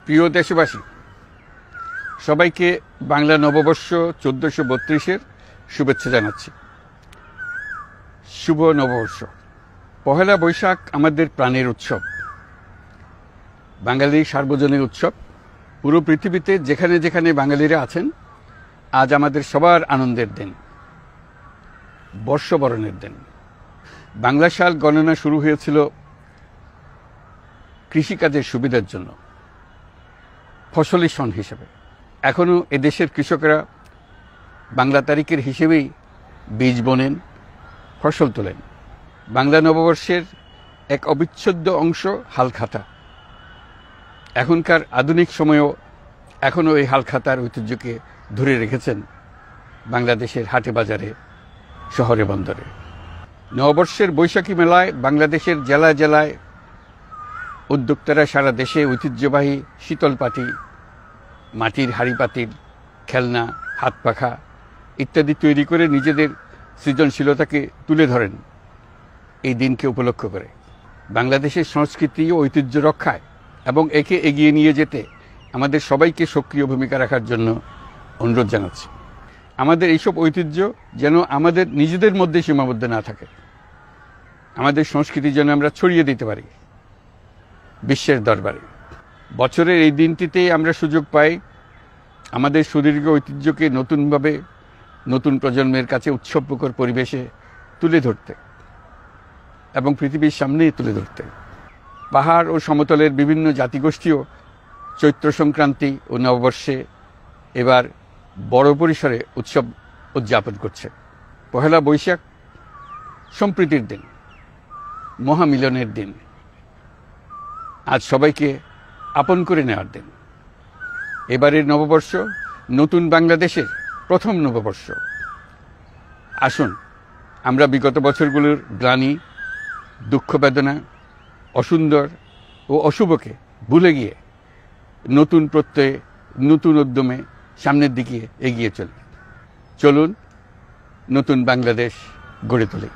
প্রিয় দেশবাসী, সবাইকে বাংলা নববর্ষ 1432-এর শুভেচ্ছা জানাচ্ছি। শুভ নববর্ষ। পহেলা বৈশাখ আমাদের প্রাণের উৎসব, বাঙালির সার্বজনীন উৎসব। পুরো পৃথিবীতে যেখানে যেখানে বাঙালিরা আছেন, আজ আমাদের সবার আনন্দের দিন, বর্ষবরণের দিন। বাংলা সাল গণনা শুরু হয়েছিল কৃষিকাজের সুবিধার জন্য, ফসলি সন হিসেবে। এখনও এদেশের কৃষকরা বাংলা তারিখের হিসেবেই বীজ বোনেন, ফসল তোলেন। বাংলা নববর্ষের এক অবিচ্ছেদ্য অংশ হালখাতা। এখনকার আধুনিক সময়েও এখনও এই হালখাতার ঐতিহ্যকে ধরে রেখেছেন বাংলাদেশের হাটে বাজারে, শহরে বন্দরে। নববর্ষের বৈশাখী মেলায় বাংলাদেশের জেলায় জেলায় উদ্যোক্তারা সারা দেশে ঐতিহ্যবাহী শীতল পাটি, মাটির হাঁড়ি পাতিল, খেলনা, হাত পাখা ইত্যাদি তৈরি করে নিজেদের সৃজনশীলতাকে তুলে ধরেন এই দিনকে উপলক্ষ করে। বাংলাদেশের সংস্কৃতি ও ঐতিহ্য রক্ষায় এবং একে এগিয়ে নিয়ে যেতে আমাদের সবাইকে সক্রিয় ভূমিকা রাখার জন্য অনুরোধ জানাচ্ছি। আমাদের এইসব ঐতিহ্য যেন আমাদের নিজেদের মধ্যে সীমাবদ্ধ না থাকে, আমাদের সংস্কৃতি যেন আমরা ছড়িয়ে দিতে পারি বিশ্বের দরবারে। বছরের এই দিনটিতেই আমরা সুযোগ পাই আমাদের সুদীর্ঘ ঐতিহ্যকে নতুনভাবে নতুন প্রজন্মের কাছে উৎসবমুখর পরিবেশে তুলে ধরতে এবং পৃথিবীর সামনেই তুলে ধরতে। পাহাড় ও সমতলের বিভিন্ন জাতিগোষ্ঠীও চৈত্র সংক্রান্তি ও নববর্ষে এবার বড় পরিসরে উৎসব উদযাপন করছে। পহেলা বৈশাখ সম্প্রীতির দিন, মহামিলনের দিন, আজ সবাইকে আপন করে নেওয়ার দিন। এবারের নববর্ষ নতুন বাংলাদেশের প্রথম নববর্ষ। আসুন আমরা বিগত বছরগুলোর গ্লানি, দুঃখ, বেদনা, অসুন্দর ও অশুভকে ভুলে গিয়ে নতুন প্রত্যয়ে, নতুন উদ্যমে সামনের দিকে এগিয়ে চলুন নতুন বাংলাদেশ গড়ে তুলি।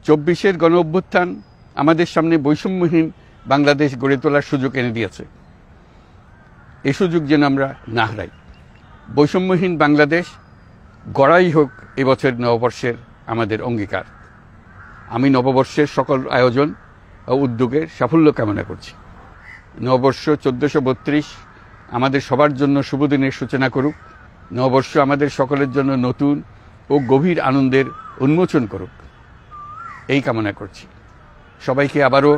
24-এর গণ অভ্যুত্থান আমাদের সামনে বৈষম্যহীন বাংলাদেশ গড়ে তোলার সুযোগ এনে দিয়েছে। এই সুযোগ যেন আমরা না হারাই। বৈষম্যহীন বাংলাদেশ গড়াই হোক এবছর নববর্ষের আমাদের অঙ্গীকার। আমি নববর্ষের সকল আয়োজন ও উদ্যোগের সাফল্য কামনা করছি। নববর্ষ 1432 আমাদের সবার জন্য শুভদিনের সূচনা করুক। নববর্ষ আমাদের সকলের জন্য নতুন ও গভীর আনন্দের উন্মোচন করুক, এই কামনা করছি। সবাইকে আবারও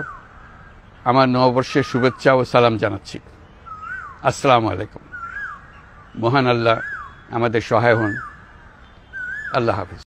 আমার নববর্ষের শুভেচ্ছা ও সালাম জানাচ্ছি। আসসালামু আলাইকুম। মহান আল্লাহ আমাদের সহায় হন। আল্লাহ হাফিজ।